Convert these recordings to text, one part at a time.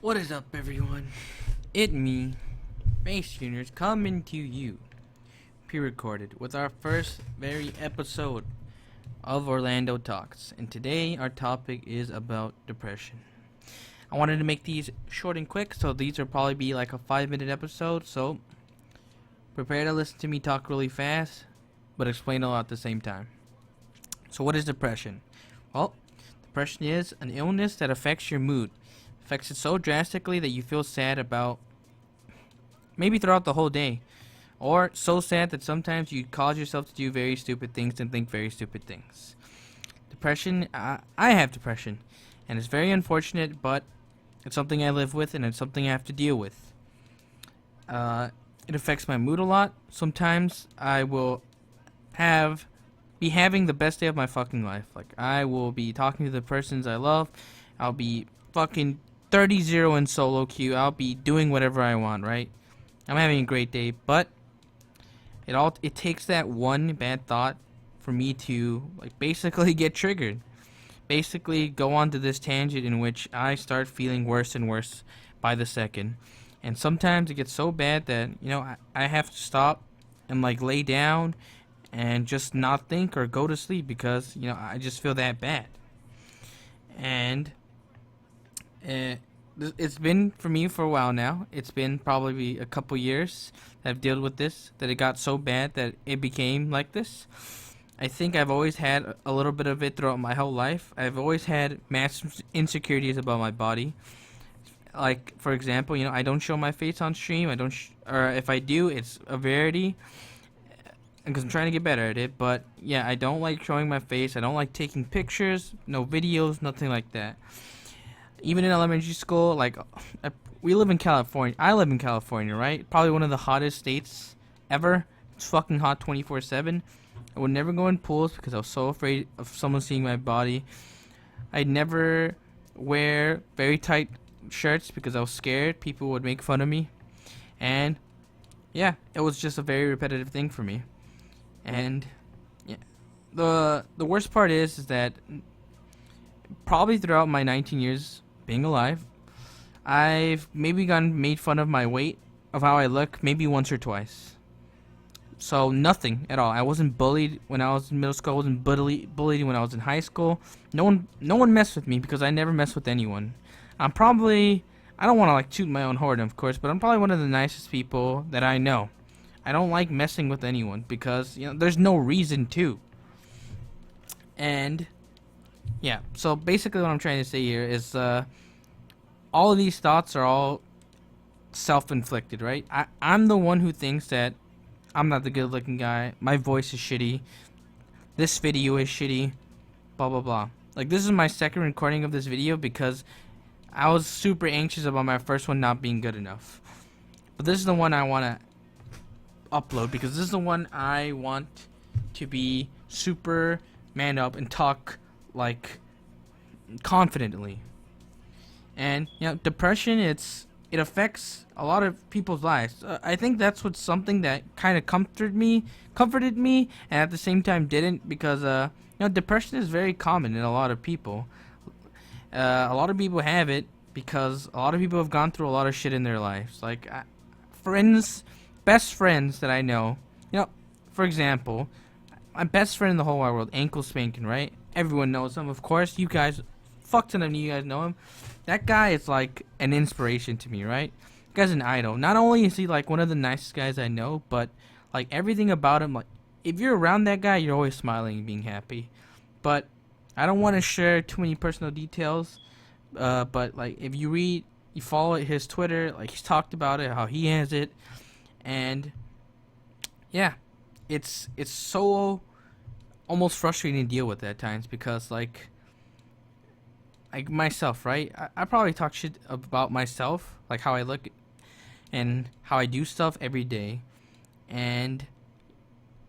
What is up, everyone? It me, Base Juniors, coming to you, pre-recorded, with our first very episode of Orlando Talks. And today our topic is about depression. I wanted to make these short and quick, so these will probably be like a 5-minute episode. So prepare to listen to me talk really fast, but explain a lot at the same time. So what is depression? Well, depression is an illness that affects your mood. Affects it so drastically that you feel sad about maybe throughout the whole day. Or so sad that sometimes you cause yourself to do very stupid things and think very stupid things. Depression, I have depression. And it's very unfortunate, but it's something I live with and it's something I have to deal with. It affects my mood a lot. Sometimes I will be having the best day of my fucking life. Like, I will be talking to the persons I love. I'll be fucking 30-0 in solo queue. I'll be doing whatever I want, right? I'm having a great day, but it takes that one bad thought for me to like basically get triggered. Basically go on to this tangent in which I start feeling worse and worse by the second. And sometimes it gets so bad that, I have to stop and like lay down and just not think or go to sleep because, I just feel that bad. And it's been for me for a while now. It's been probably a couple years that I've dealt with this, that it got so bad that it became like this. I think I've always had a little bit of it throughout my whole life. I've always had massive insecurities about my body. Like, for example, I don't show my face on stream. Or if I do, it's a rarity because I'm trying to get better at it. But yeah, I don't like showing my face. I don't like taking pictures, no videos, nothing like that. Even in elementary school, like, we live in California. I live in California, right? Probably one of the hottest states ever. It's fucking hot 24/7. I would never go in pools because I was so afraid of someone seeing my body. I'd never wear very tight shirts because I was scared people would make fun of me. And yeah, it was just a very repetitive thing for me. And yeah, the worst part is that probably throughout my 19 years being alive, I've maybe gotten made fun of my weight, of how I look, maybe once or twice. So nothing at all. I wasn't bullied when I was in middle school. I wasn't bullied when I was in high school. No one messed with me because I never messed with anyone. I don't want to like toot my own horn, of course, but I'm probably one of the nicest people that I know. I don't like messing with anyone because there's no reason to. And yeah, so basically what I'm trying to say here is all of these thoughts are all self-inflicted, right? I'm the one who thinks that I'm not the good-looking guy, my voice is shitty, this video is shitty, blah blah blah. Like, this is my second recording of this video because I was super anxious about my first one not being good enough. But this is the one I want to upload because this is the one I want to be super man up and talk like confidently. And depression, it affects a lot of people's lives. I think that's what's something that kind of comforted me, and at the same time didn't, because depression is very common in a lot of people. A lot of people have it because a lot of people have gone through a lot of shit in their lives. Like, best friends that I know, for example, my best friend in the whole wide world, Ankle Spankin', right? Everyone knows him, of course. You guys, fuck ton of you guys know him. That guy is like an inspiration to me, right? That guy's an idol. Not only is he like one of the nicest guys I know, but like everything about him, like if you're around that guy, you're always smiling and being happy. But I don't want to share too many personal details. But like if you follow his Twitter, like he's talked about it, how he has it, and yeah, it's so almost frustrating to deal with at times because like myself, right? I probably talk shit about myself, like how I look and how I do stuff every day, and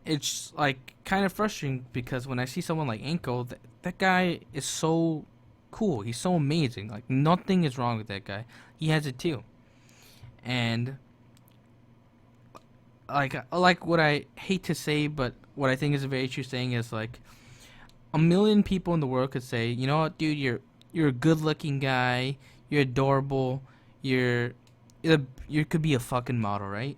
it's like kind of frustrating because when I see someone like Ankle, that guy is so cool. He's so amazing. Like, nothing is wrong with that guy. He has it too. And like what I hate to say, but what I think is a very true saying is like a million people in the world could say, you know what, dude, you're a good looking guy, you're adorable, you're you could be a fucking model, right?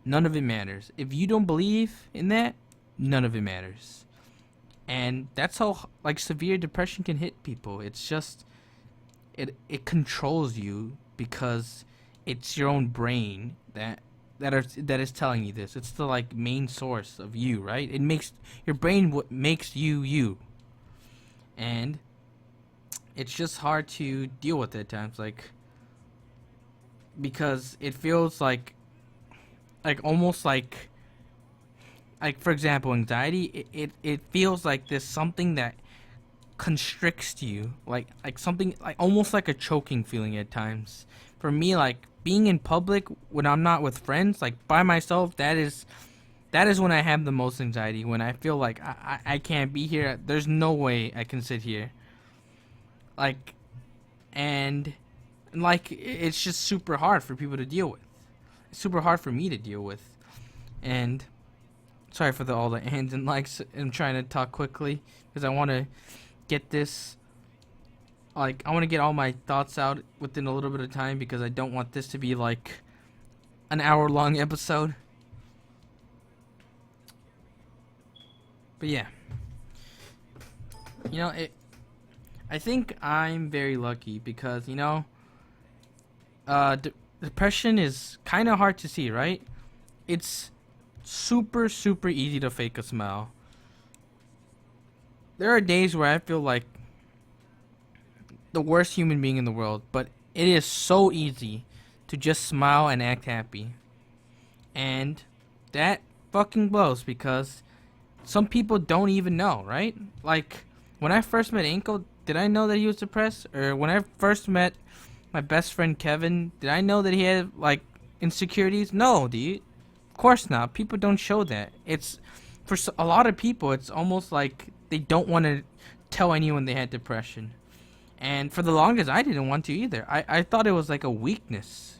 None of it matters. If you don't believe in that, none of it matters. And that's how like severe depression can hit people. It's just it controls you because it's your own brain that is telling you this. It's the like main source of you, right? It makes your brain what makes you you. And it's just hard to deal with at times, like because it feels like almost like for example anxiety, it feels like there's something that constricts you, like something like almost like a choking feeling at times. For me, like being in public when I'm not with friends, like by myself, that is when I have the most anxiety, when I feel like I can't be here, there's no way I can sit here, like, and like it's just super hard for people to deal with. It's super hard for me to deal with. And sorry for all the ands and likes. I'm trying to talk quickly because I want to get this, like I want to get all my thoughts out within a little bit of time, because I don't want this to be like an hour long episode. But yeah, you know it. I think I'm very lucky because depression is kind of hard to see, right? It's super super easy to fake a smile. There are days where I feel like the worst human being in the world, but it is so easy to just smile and act happy. And that fucking blows because some people don't even know, right? Like when I first met Inko, did I know that he was depressed? Or when I first met my best friend Kevin, did I know that he had like insecurities? No, dude. Of course not. People don't show that. It's for a lot of people, it's almost like they don't want to tell anyone they had depression. And for the longest, I didn't want to either. I thought it was like a weakness.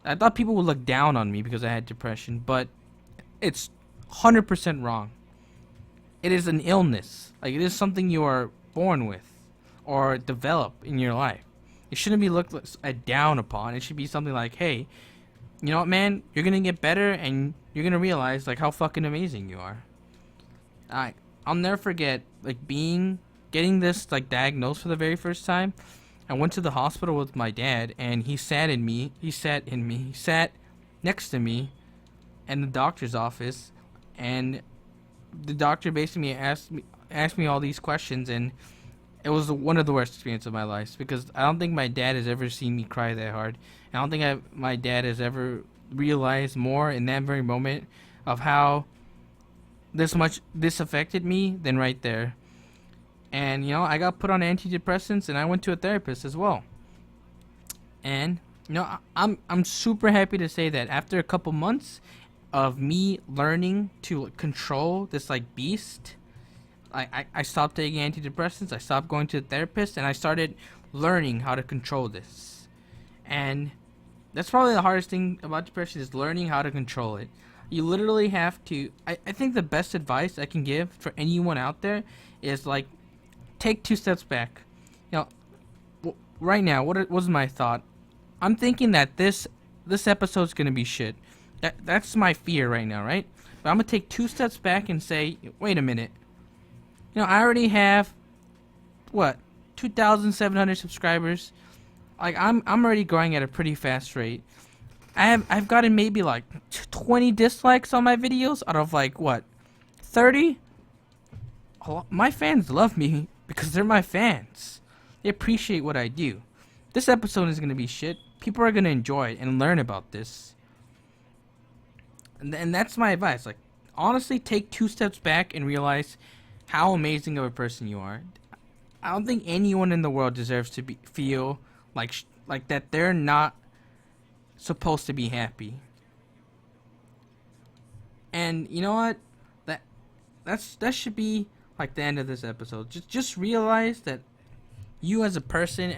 I thought people would look down on me because I had depression, but it's 100% wrong. It is an illness. Like, it is something you are born with or develop in your life. It shouldn't be looked down upon. It should be something like, hey, you know what, man? You're going to get better and you're going to realize, like, how fucking amazing you are. I'll never forget, like, getting this, like, diagnosed for the very first time. I went to the hospital with my dad, and he sat next to me in the doctor's office, and the doctor basically asked me all these questions, and it was one of the worst experiences of my life, because I don't think my dad has ever seen me cry that hard. I don't think my dad has ever realized more in that very moment of how this affected me than right there. And I got put on antidepressants, and I went to a therapist as well. And I'm super happy to say that after a couple months of me learning to control this like beast, I stopped taking antidepressants, I stopped going to the therapist, and I started learning how to control this. And that's probably the hardest thing about depression, is learning how to control it. You literally have to, I think the best advice I can give for anyone out there is like, take 2 steps back. Right now, what was my thought? I'm thinking that this episode's gonna be shit. That's my fear right now, right? But I'm gonna take 2 steps back and say, wait a minute. I already have 2,700 subscribers. Like I'm already growing at a pretty fast rate. I've gotten maybe like 20 dislikes on my videos out of like 30. My fans love me because they're my fans. They appreciate what I do. This episode is gonna be shit. People are gonna enjoy it and learn about this. And that's my advice. Like, honestly, take 2 steps back and realize how amazing of a person you are. I don't think anyone in the world deserves to feel like that they're not supposed to be happy. And you know what? That should be like the end of this episode. Just realize that you as a person,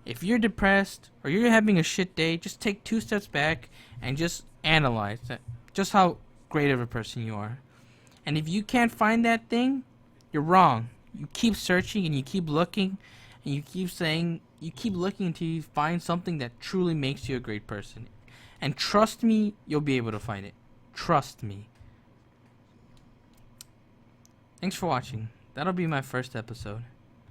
if you're depressed or you're having a shit day, just take 2 steps back and just analyze that, just how great of a person you are. And if you can't find that thing, you're wrong. You keep searching and you keep looking and you keep saying you keep looking until you find something that truly makes you a great person. And trust me, you'll be able to find it. Trust me. Thanks for watching. That'll be my first episode.